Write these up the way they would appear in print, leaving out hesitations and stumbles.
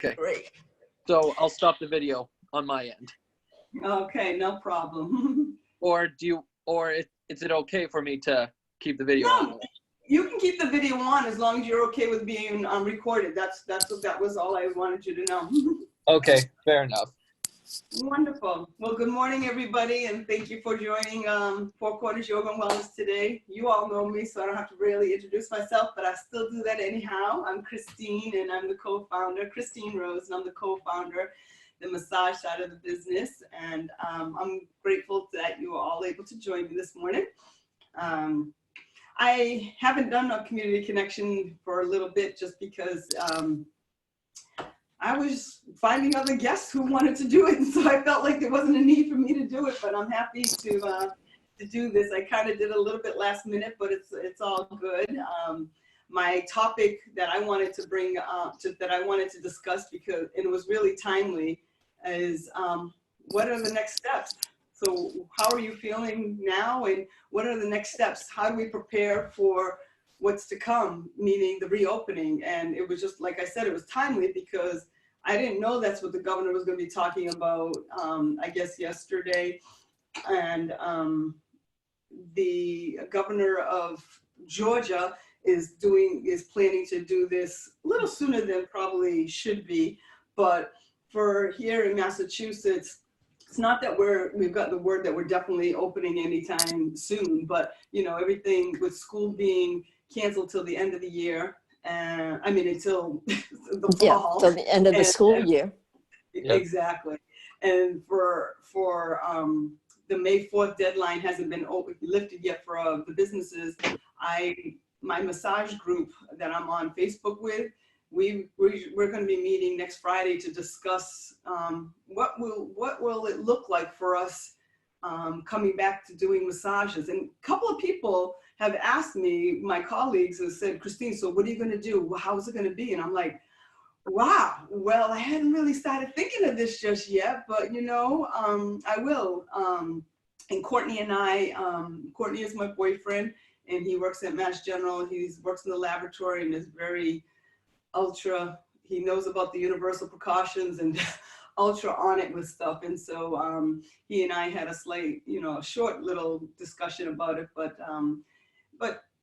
Okay. Great. So I'll stop the video on my end. Okay, no problem. Or is it okay for me to keep the video on? No, you can keep the video on as long as you're okay with being recorded. That was all I wanted you to know. Okay, fair enough. Wonderful. Well, good morning, everybody, and thank you for joining Four Corners Yoga and Wellness today. You all know me, so I don't have to really introduce myself, but I still do that anyhow. I'm Christine, and I'm the co-founder, Christine Rose, and I'm the co-founder, the massage side of the business, and I'm grateful that you are all able to join me this morning. I haven't done a community connection for a little bit just because I was finding other guests who wanted to do it, and so I felt like there wasn't a need for me to do it, but I'm happy to do this. I kind of did a little bit last minute, but it's all good. My topic that I wanted to bring up, that I wanted to discuss, because it was really timely, is what are the next steps? So how are you feeling now, and what are the next steps? How do we prepare for what's to come, meaning the reopening? And it was just, like I said, it was timely because I didn't know that's what the governor was going to be talking about, I guess yesterday. And the governor of Georgia is planning to do this a little sooner than probably should be. But for here in Massachusetts, it's not that we've got the word that we're definitely opening anytime soon, but you know, everything with school being canceled till the end of the year, and I mean until the fall. Yeah, till the end of the school year. Exactly. And for the May 4th deadline hasn't been lifted yet for the businesses. My massage group that I'm on Facebook with, we're going to be meeting next Friday to discuss what will it look like for us coming back to doing massages. And a couple of people have asked me, my colleagues have said, Christine, so what are you going to do? How's it going to be? And I'm like, wow, well, I hadn't really started thinking of this just yet, but you know, I will. And Courtney and I, Courtney is my boyfriend, and he works at Mass General. He works in the laboratory and is very ultra, he knows about the universal precautions and ultra on it with stuff. And so he and I had a slight, a short little discussion about it, but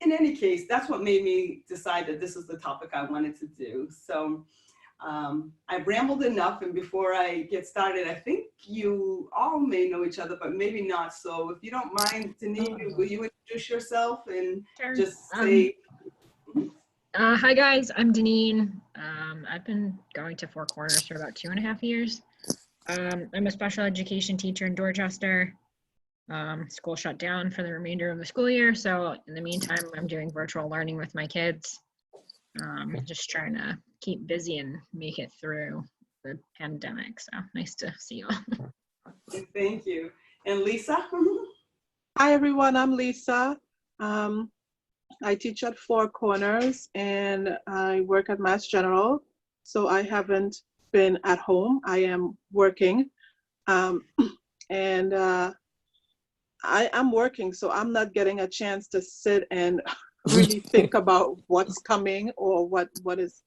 in any case, that's what made me decide that this is the topic I wanted to do. So I've rambled enough, and before I get started, I think you all may know each other, but maybe not. So if you don't mind, Denise, will you introduce yourself and just say... Hi guys, I'm Deneen. I've been going to Four Corners for about 2.5 years. I'm a special education teacher in Dorchester. School shut down for the remainder of the school year, so in the meantime, I'm doing virtual learning with my kids. Just trying to keep busy and make it through the pandemic. So nice to see you all. Thank you. And Lisa? Hi everyone, I'm Lisa. I teach at Four Corners and I work at Mass General, so I haven't been at home. I am working, and I'm working, so I'm not getting a chance to sit and really think about what's coming or what is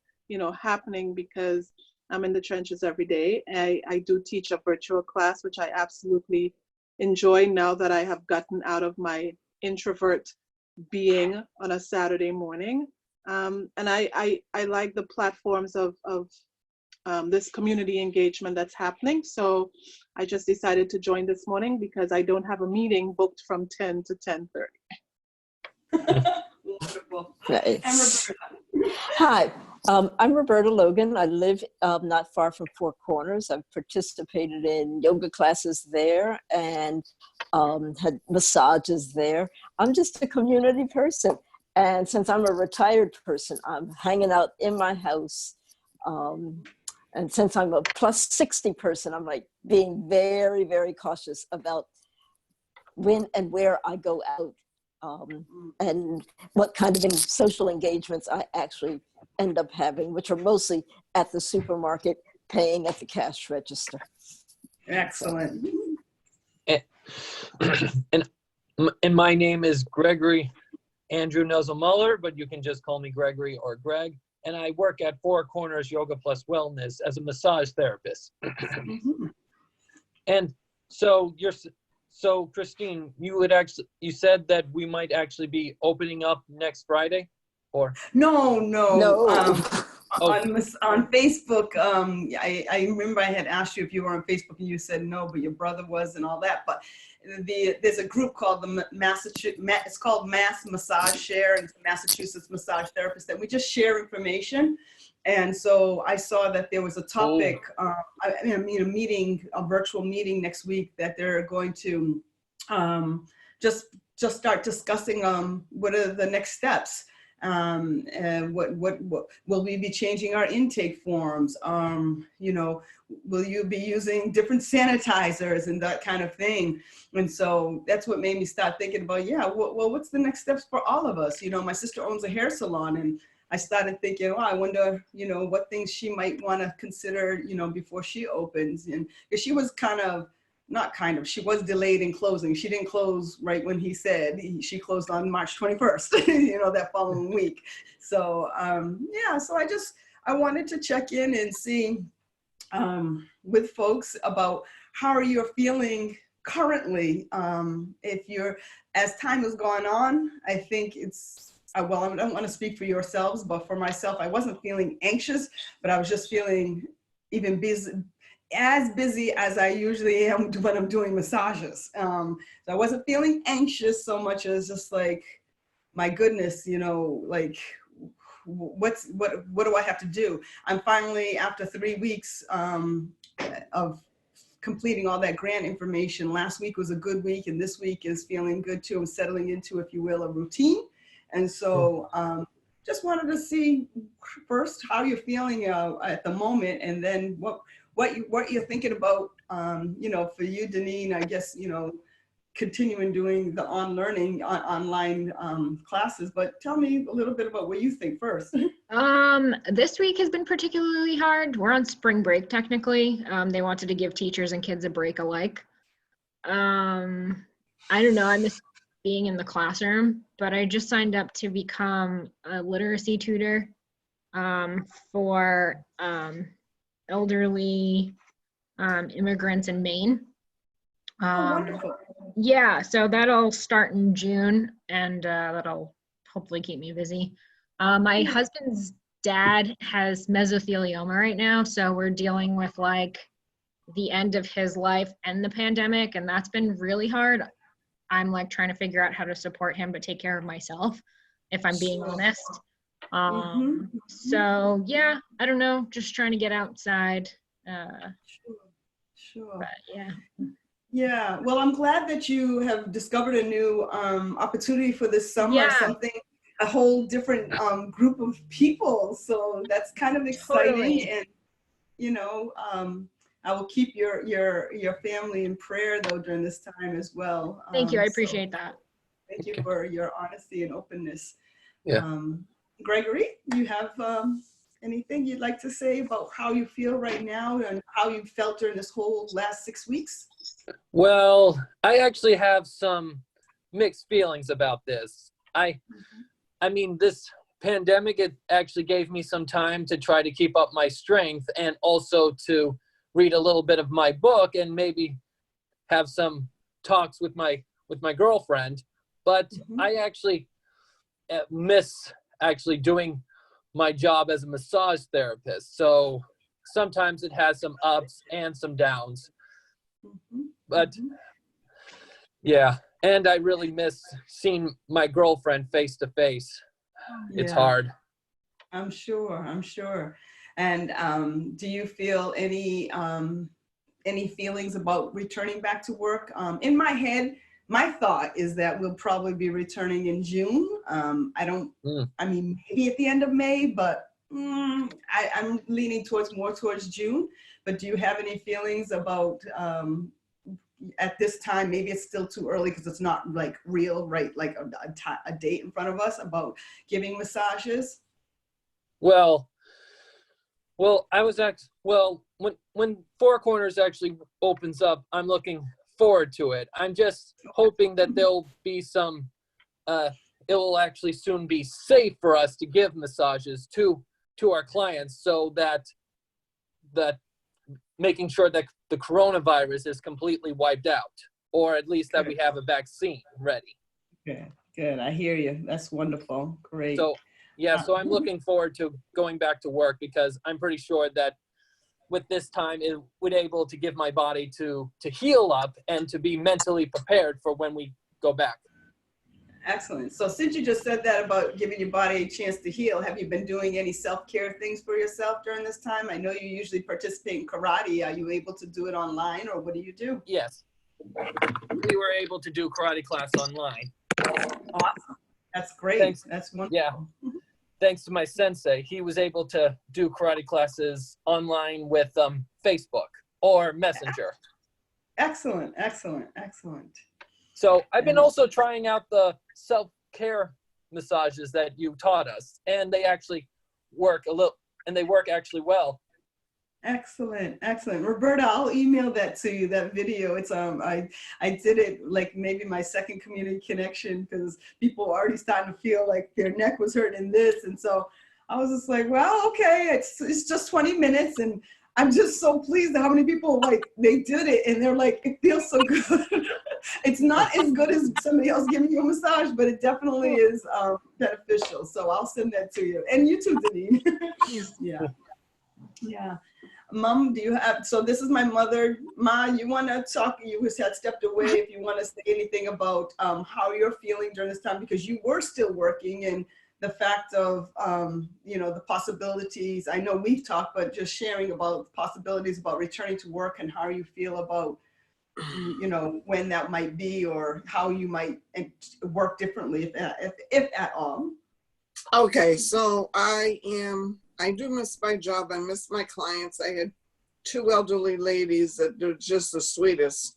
happening, because I'm in the trenches every day. I do teach a virtual class, which I absolutely enjoy now that I have gotten out of my introvert being on a Saturday morning. And I like the platforms of this community engagement that's happening. So I just decided to join this morning because I don't have a meeting booked from 10 to 10:30. Wonderful. Right. And Roberta. Hi, I'm Roberta Logan. I live not far from Four Corners. I've participated in yoga classes there and had massages there. I'm just a community person. And since I'm a retired person, I'm hanging out in my house. And since I'm a plus 60 person, I'm like being very, very cautious about when and where I go out. And what kind of social engagements I actually end up having, which are mostly at the supermarket, paying at the cash register. Excellent. And my name is Gregory Andrew Nuzzle-Muller, but you can just call me Gregory or Greg. and I work at Four Corners Yoga Plus Wellness as a massage therapist. Mhm. And so so Christine, you said that we might actually be opening up next Friday, or? No. No. Oh. On Facebook, I remember I had asked you if you were on Facebook and you said no, but your brother was and all that. But there's a group called the it's called Mass Massage Share, and it's Massachusetts Massage Therapists, and we just share information. And so I saw that there was a topic, a virtual meeting next week that they're going to just start discussing what are the next steps. And what will we be changing our intake forms? Will you be using different sanitizers and that kind of thing? And so that's what made me start thinking about, well, what's the next steps for all of us? My sister owns a hair salon, and I started thinking, I wonder, what things she might want to consider, before she opens. And because she was she was delayed in closing. She didn't close right when he said. She closed on March 21st, that following week. So, so I wanted to check in and see with folks about how are you feeling currently. As time has gone on, I think I don't want to speak for yourselves, but for myself, I wasn't feeling anxious, but I was just feeling even as busy as I usually am when I'm doing massages. So I wasn't feeling anxious so much as just like, my goodness, what do I have to do? I'm finally, after 3 weeks of completing all that grant information, last week was a good week, and this week is feeling good too. I'm settling into, if you will, a routine. And so just wanted to see first how you're feeling at the moment, and then what you're thinking about, for you, Deneen, I guess, continuing doing the online classes, but tell me a little bit about what you think first. This week has been particularly hard. We're on spring break technically. They wanted to give teachers and kids a break alike. I don't know, I miss being in the classroom, but I just signed up to become a literacy tutor for elderly immigrants in Maine. Wonderful. Yeah, so that'll start in June, and that'll hopefully keep me busy. My husband's dad has mesothelioma right now, so we're dealing with the end of his life and the pandemic, and that's been really hard. I'm trying to figure out how to support him but take care of myself, if I'm being honest. So yeah, I don't know, just trying to get outside. Sure. But Yeah, well, I'm glad that you have discovered a new opportunity for this summer, a whole different group of people. So that's kind of exciting. Totally. And, I will keep your family in prayer though during this time as well. Thank you, I appreciate that. Thank you for your honesty and openness. Yeah. Gregory, you have anything you'd like to say about how you feel right now and how you felt during this whole last 6 weeks? Well, I actually have some mixed feelings about this. I mean, this pandemic, it actually gave me some time to try to keep up my strength and also to read a little bit of my book and maybe have some talks with my girlfriend. But I actually miss doing my job as a massage therapist. So sometimes it has some ups and some downs. But yeah, and I really miss seeing my girlfriend face to face. It's hard. I'm sure. And do you feel any feelings about returning back to work? In my head, my thought is that we'll probably be returning in June. I mean, maybe at the end of May, but I'm leaning more towards June. But do you have any feelings about, at this time, maybe it's still too early because it's not real, right? Like a date in front of us about giving massages? Well, I was when Four Corners actually opens up, I'm looking forward to it. I'm just hoping that there'll be some, it will actually soon be safe for us to give massages to to our clients so that making sure that the coronavirus is completely wiped out, or at least that we have a vaccine ready. Good, good. I hear you. That's wonderful. Great. So yeah, so I'm looking forward to going back to work because I'm pretty sure that with this time it would able to give my body to heal up and to be mentally prepared for when we go back. Excellent. So since you just said that about giving your body a chance to heal, have you been doing any self-care things for yourself during this time? I know you usually participate in karate. Are you able to do it online, or what do you do? Yes, we were able to do karate class online. Awesome. That's great. Thanks. That's wonderful. Yeah. Thanks to my sensei, he was able to do karate classes online with Facebook or Messenger. Excellent, excellent, excellent. So I've been also trying out the self-care massages that you taught us, and they actually work they work actually well. Excellent, excellent. Roberta, I'll email that to you, that video. It's I did it like maybe my second community connection because people were already starting to feel like their neck was hurting this. And so I was just like, well, okay, it's just 20 minutes. And I'm just so pleased at how many people like they did it and they're like, it feels so good. It's not as good as somebody else giving you a massage, but it definitely is beneficial. So I'll send that to you. And you too, Denise. Yeah. Yeah. Mom, do you have, so this is my mother. Ma, you want to talk, you had stepped away, if you want to say anything about how you're feeling during this time, because you were still working, and the fact of, you know, the possibilities. I know we've talked, but just sharing about possibilities about returning to work and how you feel about, you know, when that might be or how you might work differently, if at all. Okay, so I do miss my job. I miss my clients. I had 2 elderly ladies that are just the sweetest.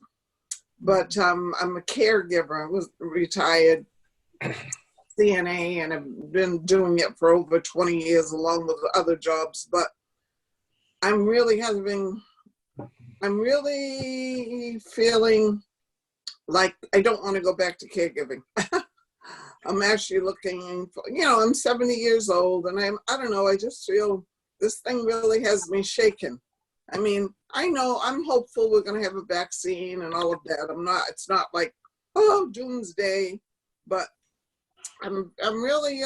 But I'm a caregiver. I was retired CNA and I've been doing it for over 20 years along with other jobs. But I'm really feeling like I don't want to go back to caregiving. I'm actually looking for, you know, I'm 70 years old and I don't know, I just feel this thing really has me shaken. I mean, I know I'm hopeful we're going to have a vaccine and all of that. It's not like, oh, doomsday, but I'm really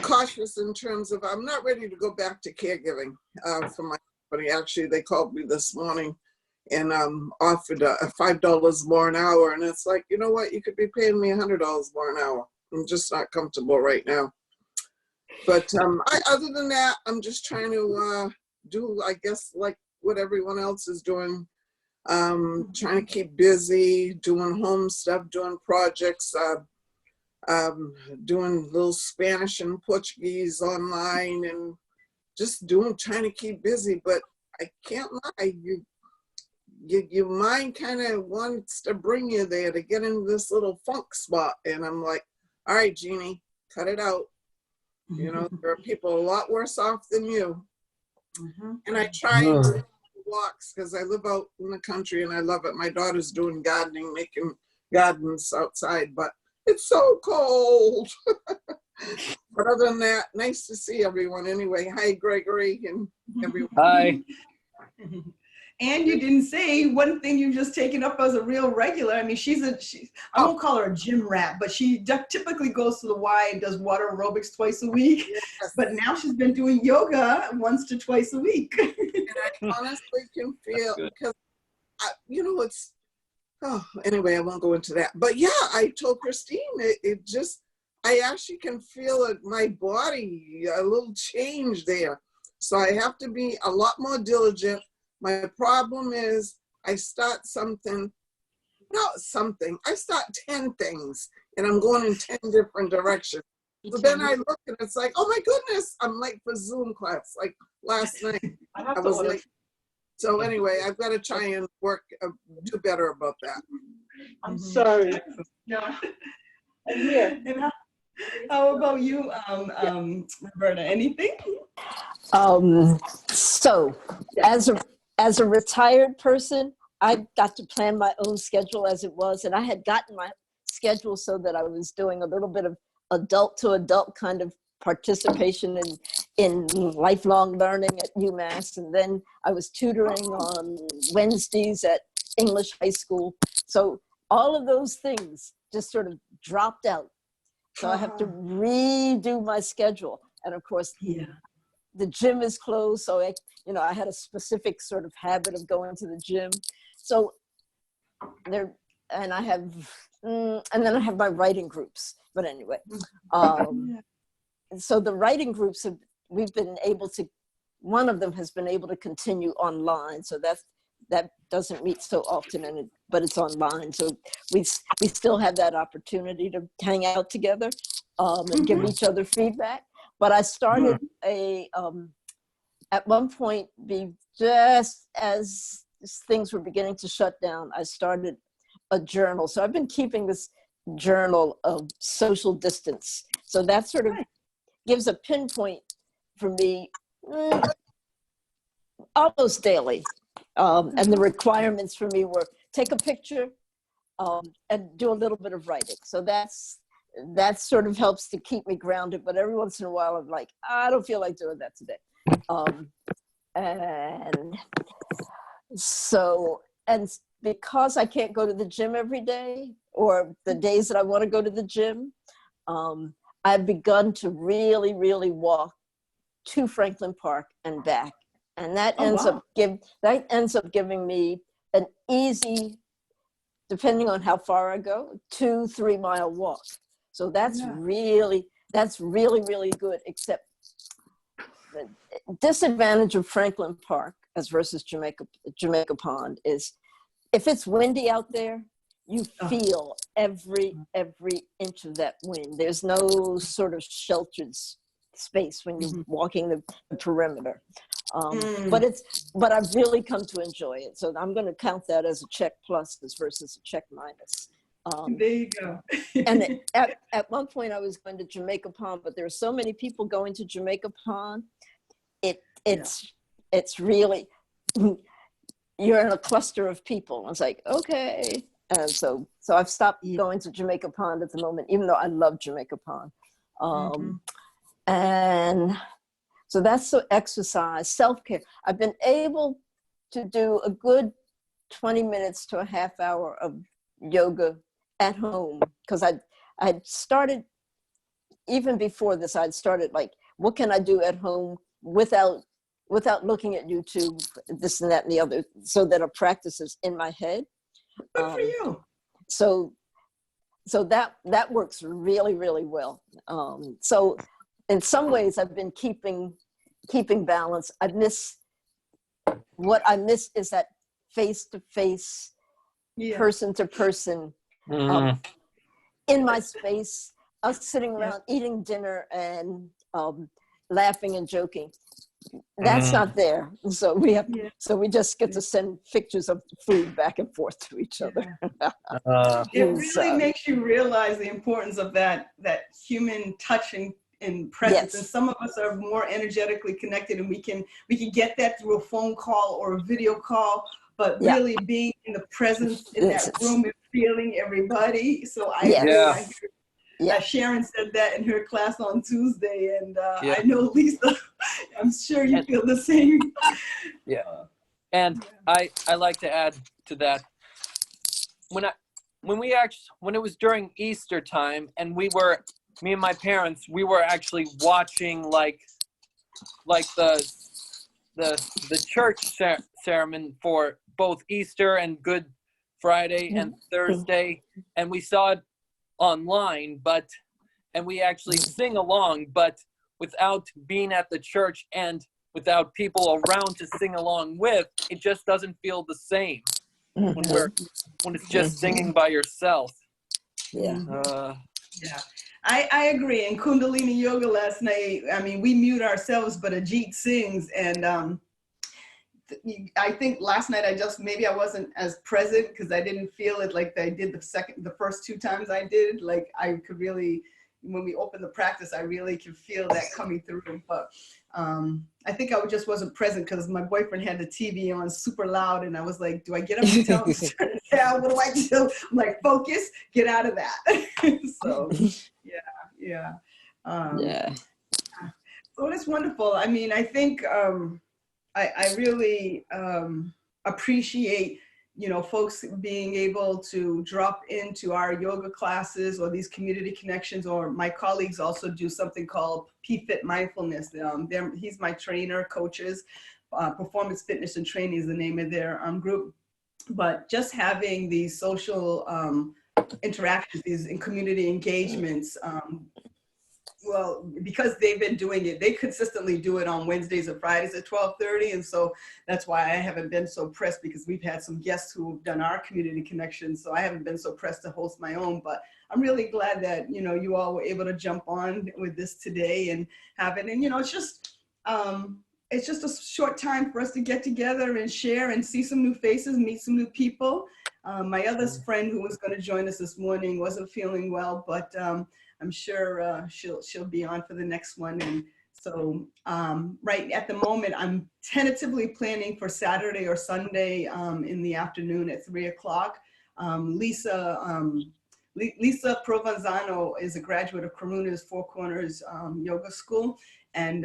cautious in terms of, I'm not ready to go back to caregiving for my company. Actually, they called me this morning and offered $5 more an hour. And it's like, you know what, you could be paying me $100 more an hour. I'm just not comfortable right now. But other than that, I'm just trying to do, I guess, like what everyone else is doing. Trying to keep busy, doing home stuff, doing projects, doing little Spanish and Portuguese online and just trying to keep busy. But I can't lie, your mind kind of wants to bring you there to get into this little funk spot. And I'm like, all right, Jeannie, cut it out. You know, there are people a lot worse off than you. And I try and go walks because I live out in the country and I love it. My daughter's doing gardening, making gardens outside, but it's so cold. But other than that, nice to see everyone anyway. Hi, Gregory and everyone. Hi. And you didn't say one thing you've just taken up as a real regular. I mean, I won't call her a gym rat, but she typically goes to the Y and does water aerobics twice a week. Yes. But now she's been doing yoga once to twice a week. And I honestly can feel, because, you know, anyway, I won't go into that. But yeah, I told Christine, I actually can feel it, my body, a little change there. So I have to be a lot more diligent. My problem is I start I start 10 things and I'm going in 10 different directions. So then I look and it's like, oh my goodness, I'm late for Zoom class. Like last night, I was late. So anyway, I've got to try and do better about that. I'm sorry. No. I'm here. How about you, Roberta? Anything? So as a retired person, I got to plan my own schedule as it was, and I had gotten my schedule so that I was doing a little bit of adult to adult kind of participation in lifelong learning at UMass, and then I was tutoring on Wednesdays at English high school. So all of those things just sort of dropped out. So I have to redo my schedule. And of course, Yeah. the gym is closed. So I had a specific sort of habit of going to the gym. So there, and I have, and then I have my writing groups. But anyway, so the writing groups we've been able to, one of them has been able to continue online. So that doesn't meet so often, but it's online. So we still have that opportunity to hang out together and give each other feedback. But I started at one point, just as things were beginning to shut down, I started a journal. So I've been keeping this journal of social distance. So that sort of gives a pinpoint for me almost daily. And the requirements for me were take a picture and do a little bit of writing. So that sort of helps to keep me grounded. But every once in a while, I'm like, I don't feel like doing that today. And so, and because I can't go to the gym every day, or the days that I want to go to the gym, I've begun to really, really walk to Franklin Park and back. And that ends up giving me an easy, depending on how far I go, 2-3 mile walk. So that's really, really good, except the disadvantage of Franklin Park as versus Jamaica Pond is if it's windy out there, you feel every inch of that wind. There's no sort of sheltered space when you're walking the perimeter. But I've really come to enjoy it. So I'm going to count that as a check plus versus a check minus. There you go. And at one point I was going to Jamaica Pond, but there are so many people going to Jamaica Pond. It's really, you're in a cluster of people. I was like, okay. And so I've stopped going to Jamaica Pond at the moment, even though I love Jamaica Pond. And so that's the exercise, self-care. I've been able to do a good 20 minutes to a half hour of yoga at home, because I'd started, even before this, I'd started like, what can I do at home without looking at YouTube, this and that and the other, so that a practice is in my head. Good for you. So that works really, really well. So in some ways I've been keeping balance. What I miss is that face-to-face, person-to-person, in my space, us sitting around eating dinner and laughing and joking. That's not there. So we just get to send pictures of food back and forth to each other. It really makes you realize the importance of that human touch and presence. And some of us are more energetically connected, and we can get that through a phone call or a video call. But really being in the presence in that room and feeling everybody. So I Sharon said that in her class on Tuesday, and I know Lisa, I'm sure you feel the same. And I like to add to that, when it was during Easter time, and me and my parents, we were actually watching like the church sermon for both Easter and Good Friday and Thursday, and we saw it online, and we actually sing along, but without being at the church and without people around to sing along with, it just doesn't feel the same when it's just singing by yourself. I agree. In Kundalini Yoga last night, I mean, we mute ourselves, but Ajit sings, and I think last night maybe I wasn't as present because I didn't feel it like I did the first 2 times I did. Like I could really, when we opened the practice, I really could feel that coming through. But I think I just wasn't present because my boyfriend had the TV on super loud, and I was like, do I get up and tell him to turn it down? What do I do? I'm like, focus, get out of that. So, So that's wonderful. I mean, I think I really appreciate, you know, folks being able to drop into our yoga classes or these community connections, or my colleagues also do something called PFit Mindfulness. He's my trainer, coaches, Performance Fitness and Training is the name of their group. But just having these social interactions, these in community engagements, well, because they've been doing it, they consistently do it on Wednesdays and Fridays at 12:30. And so that's why I haven't been so pressed, because we've had some guests who've done our community connections. So I haven't been so pressed to host my own, but I'm really glad that, you know, you all were able to jump on with this today and have it. And, you know, it's just a short time for us to get together and share and see some new faces, meet some new people. My other friend who was going to join us this morning wasn't feeling well, but I'm sure she'll be on for the next one. And so right at the moment, I'm tentatively planning for Saturday or Sunday in the afternoon at 3 o'clock. Lisa Provenzano is a graduate of Karuna's Four Corners Yoga School. And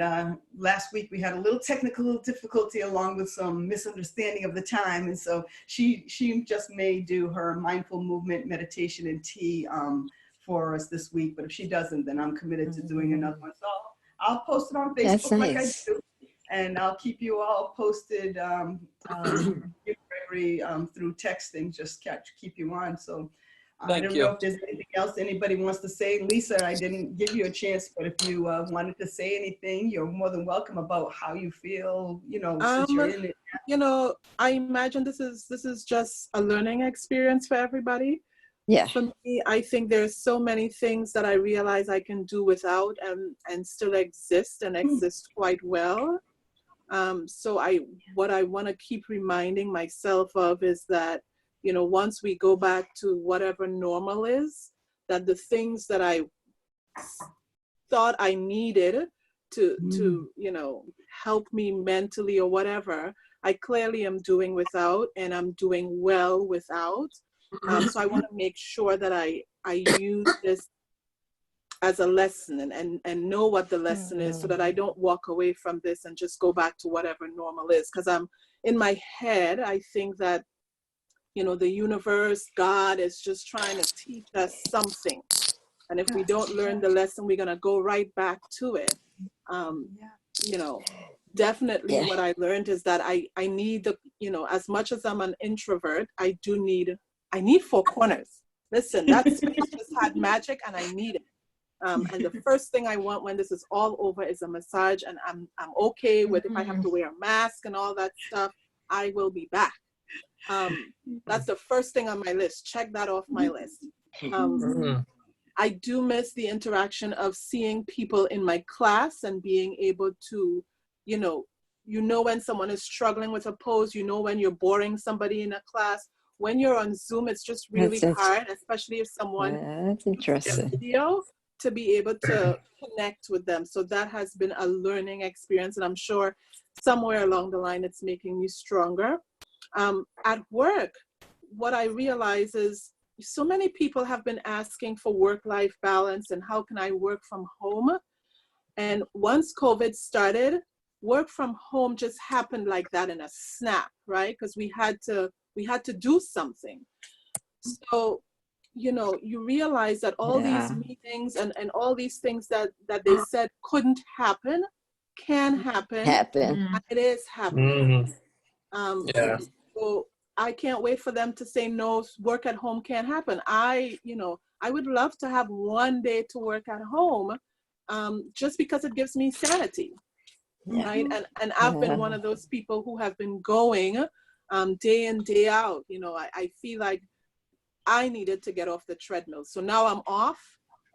last week we had a little technical difficulty along with some misunderstanding of the time. And so she just may do her mindful movement, meditation, and tea for us this week. But if she doesn't, then I'm committed to doing another one. So I'll post it on Facebook. That's nice. Like I do. And I'll keep you all posted, Gregory, through texting, just keep you on. So I don't know if there's anything else anybody wants to say. Lisa, I didn't give you a chance, but if you wanted to say anything, you're more than welcome about how you feel, you know, since you're in it. You know, I imagine this is just a learning experience for everybody. Yeah. For me, I think there's so many things that I realize I can do without and still exist and exist quite well. So what I want to keep reminding myself of is that, you know, once we go back to whatever normal is, that the things that I thought I needed to you know, help me mentally or whatever, I clearly am doing without, and I'm doing well without. So I want to make sure that I use this as a lesson and know what the lesson is, so that I don't walk away from this and just go back to whatever normal is. Because I'm in my head, I think that, you know, the universe, God is just trying to teach us something. And if we don't learn the lesson, we're going to go right back to it. You know, definitely what I learned is that I need the, you know, as much as I'm an introvert, I need four corners. Listen, that space just had magic and I need it. And the first thing I want when this is all over is a massage, and I'm okay with if I have to wear a mask and all that stuff, I will be back. That's the first thing on my list. Check that off my list. I do miss the interaction of seeing people in my class and being able to, you know when someone is struggling with a pose, you know when you're boring somebody in a class. When you're on Zoom, it's just really hard, especially if someone that's interesting. video, to be able to connect with them. So that has been a learning experience, and I'm sure somewhere along the line it's making me stronger. At work, what I realize is so many people have been asking for work-life balance and how can I work from home? And once COVID started, work from home just happened like that in a snap, right? Because we had to do something. So, you know, you realize that all these meetings and all these things that they said couldn't happen, can happen. And it is happening. So I can't wait for them to say, no, work at home can't happen. I would love to have one day to work at home, just because it gives me sanity, right? And I've been one of those people who have been going day in, day out. You know, I feel like I needed to get off the treadmill. So now I'm off,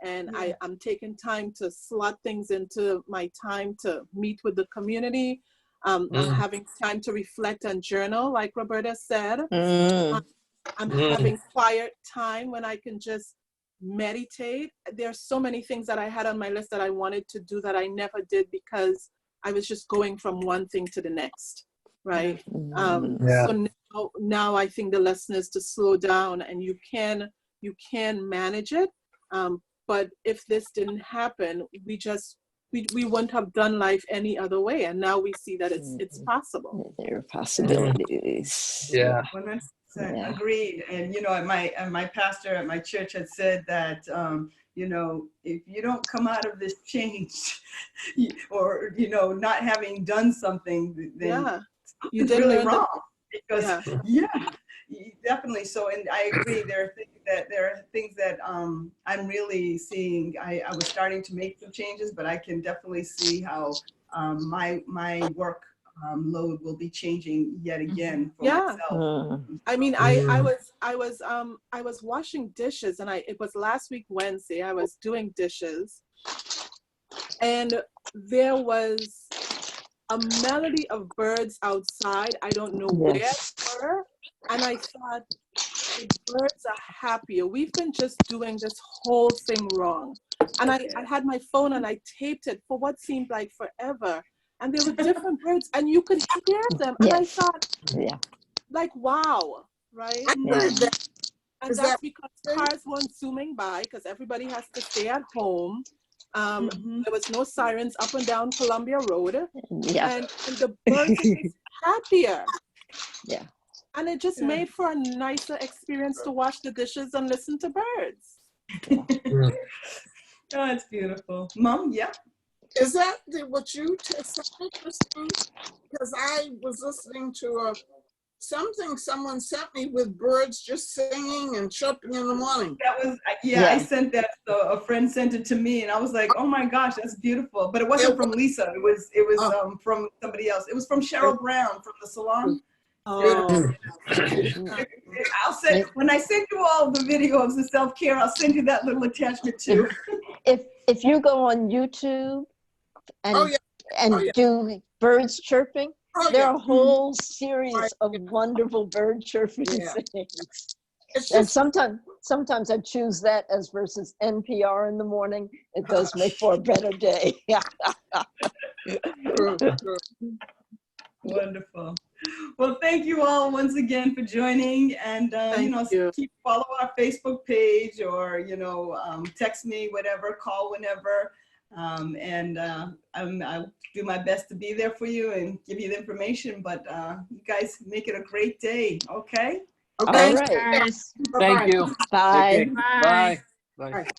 and I'm taking time to slot things into my time to meet with the community. I'm having time to reflect and journal, like Roberta said. I'm having quiet time when I can just meditate. There's so many things that I had on my list that I wanted to do that I never did because I was just going from one thing to the next, right? So now I think the lesson is to slow down, and you can manage it. But if this didn't happen, we wouldn't have done life any other way. And now we see that it's possible. There are possibilities. Yeah. 100% Yeah. agreed. And you know, my pastor at my church had said that you know, if you don't come out of this change, or you know, not having done something, then Yeah. You it's didn't really learn the- wrong. Because Yeah. definitely. So, and I agree. There are things that I'm really seeing. I was starting to make some changes, but I can definitely see how my work load will be changing yet again for Yeah. myself. Mm. I mean, I was washing dishes, and it was last week Wednesday. I was doing dishes, and there was a melody of birds outside. I don't know where Yes. they were, and I thought, the birds are happier. We've been just doing this whole thing wrong. And I had my phone and I taped it for what seemed like forever. And there were different birds, and you could hear them. And I Yes. thought, Yeah. like, wow, right? I heard that. And Is that's that- because cars weren't zooming by because everybody has to stay at home. There was no sirens up and down Columbia Road, Yeah. and the birds were just happier. Yeah. And it just made for a nicer experience to wash the dishes and listen to birds. Oh, it's beautiful. Mom, yeah. Is that what you said, Christine? Because I was listening to something someone sent me with birds just singing and chirping in the morning. That was, I Yeah. sent that, so a friend sent it to me and I was like, oh my gosh, that's beautiful. But it wasn't from Lisa, it was from somebody else. It was from Cheryl Brown from the salon. Oh, I'll send, when I send you all the video of the self-care, I'll send you that little attachment too. If you go on YouTube and Oh, yeah. and Oh, yeah. do birds chirping, Oh, there yeah. are a whole series of wonderful bird chirping Yeah. things. It's And just sometimes I choose that as versus NPR in the morning. It does make for a better day. true, true. Wonderful. Well, thank you all once again for joining, and Thank you. keep follow our Facebook page, or text me, whatever, call whenever, and I'll do my best to be there for you and give you the information. But you guys make it a great day, okay? Okay. All right. Guys, Thank you. Bye. Okay. bye. Bye. Bye.